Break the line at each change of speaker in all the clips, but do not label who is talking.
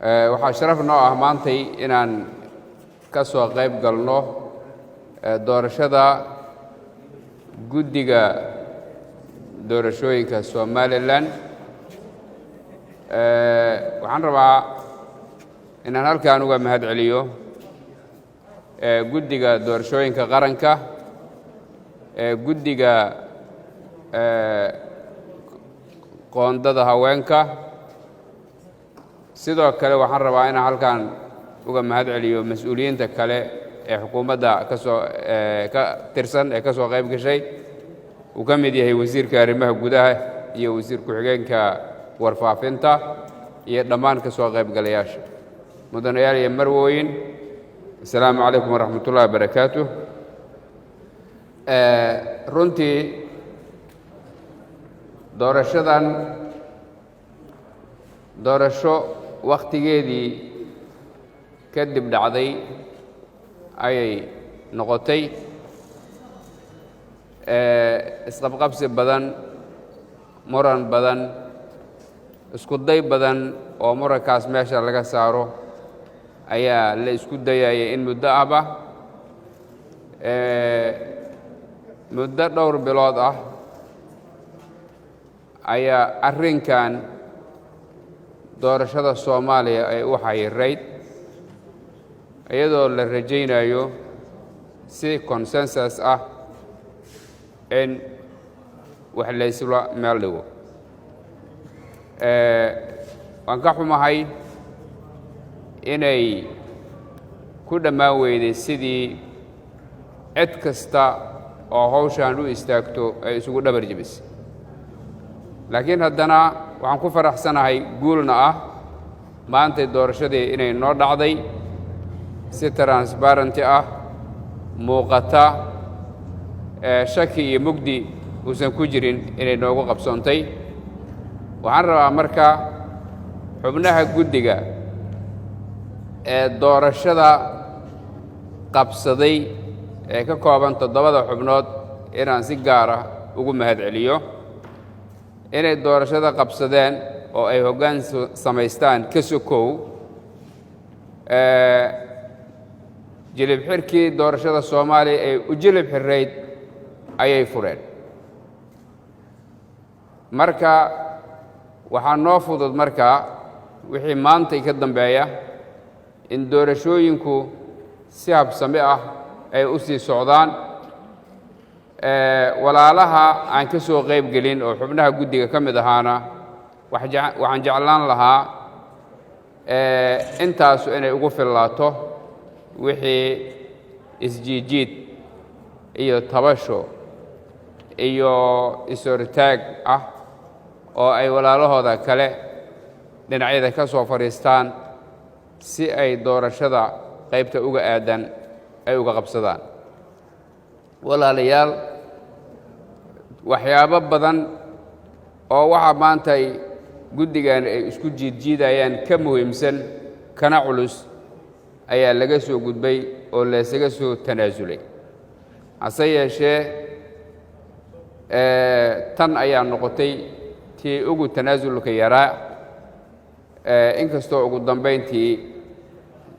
waxaa sharaf noo ah maantay inaan ka soo qayb galno doorashada guddiga doorashooyinka Somaliland. waxaan rabaa inaan halkaan uga mahad celiyo guddiga doorashooyinka qaranka, guddiga qoondada haweenka. sidoo kale waxaan rabaa inaan halkaan uga mahad celiyo mas'uuliyiinta kale ee xukuumadda ka tirsan ee ka soo qayb gashay. uu ka mid yahay wasiirka arrimaha gudaha iyo wasiir ku-xigeenka warfaafinta iyo dhammaan ka soo qaybgalayaasha. mudanayaal iyo marwooyin, assalaamu calaykum waraxmatullahi wabarakaatuh. runtii doorashadan doorasho wakhtigeedii kadib dhacday ayay noqotay. isqabqabsi badan, muran badan, isku day badan oo murankaas meesha laga saaro ayaa la isku dayaya in muddo ahba. muddo dhowr bilood ah ayaa arrinkan doorashada Soomaaliya ay u xayirayd, iyadoo la rajaynayo si consensus ah in wax la isla meel dhigo. waan ka xumahay inay ku dhammaan weyday sidii cid kasta oo hawshan u istaagto ay isugu dhabar jebisay. laakiin haddana waxaan ku faraxsanahay guulna ah maanta doorashadii inay noo dhacday si transparent ah, muuqata, shaki iyo mugdi uusan ku jirin inay noogu qabsoontay. waxaan rabaa marka xubnaha guddiga ee doorashada qabsaday ee ka kooban 7 xubnood inaan si gaar ah ugu mahad celiyo inay doorashada qabsadeen oo ay hoggaan samaystaan ka sokow. jilib xirkii doorashada Soomaaliya ee u jilib xirayd ayay fureen. marka waxaa noo fudud marka wixii maanta ka dambeeya in doorashooyinku si habsami ah ay u sii socdaan. walaalaha aan ka soo qayb gelin oo xubnaha guddiga ka mid ahaana waxaan jeclaan lahaa intaasu inay ugu fillaato wixii isjiijiid iyo tabasho iyo is-hortaag ah oo ay walaalahooda kale dhinacyada ka soo fadhiistaan si ay doorashada qaybta uga aadan ay uga qabsadaan. walaalayaal, waxyaabo badan oo waxa maanta ay guddigan ay isku jiidjiidayaan ka muhiimsan kana culus ayaa laga soo gudbay oo la isaga soo tanaasulay. hase yeeshee tan ayaa noqotay tii ugu tanaasulka yaraa, inkastoo ugu dambayntii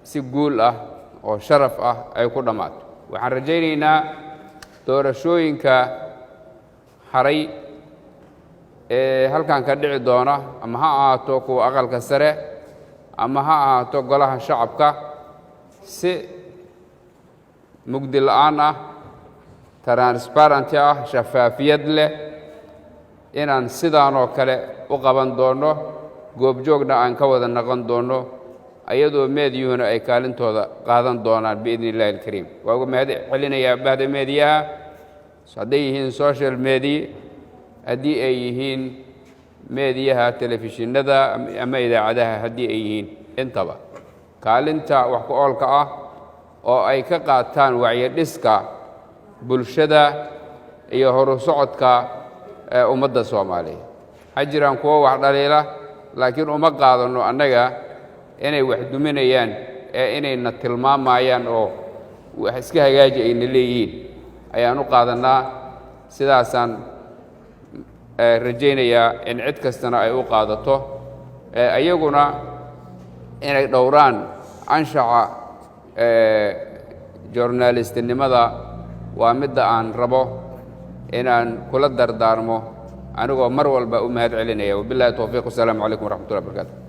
si guul ah oo sharaf ah ay ku dhammaato. waxaan rajaynaynaa doorashooyinka haray ee halkan ka dhici doona, ama ha ahaato kuwa aqalka sare ama ha ahaato golaha shacabka, si mugdi la'aan ah, transparent ah, shafaafiyad leh, inaan sidaanoo kale u qaban doono, goobjoogna aan ka wada noqon doono, ayadoo meediyuhuna ay kaalintooda qaadan doonaan biidni illaahi alkariim. waa uga mahad celinayaa bahda meediyaha, hadday yihiin social media, haddii ay yihiin meediyaha telefishinada ama idaacadaha, haddii ay yihiin intaba kaalinta wax ku oolka ah oo ay ka qaataan wacyidhiska bulshada iyo horu socodka ummadda Soomaaliyeed. ha jiraan kuwo wax dhaliila, laakiin uma qaadano annaga inay wax duminayaan ee inayna tilmaamayaan oo wax iska hagaaji ayna leeyihiin ayaan u qaadanaa. sidaasaan rajaynayaa in cid kastana ay u qaadato. ayaguna inay dhowraan anshaxa journalistinimada waa midda aan rabo inaan kula dardaarmo anigoo mar walba u mahad celinaya wabillahi tawfiiq. Assalaamu calaykum waraxmatullahi wabarakaatu.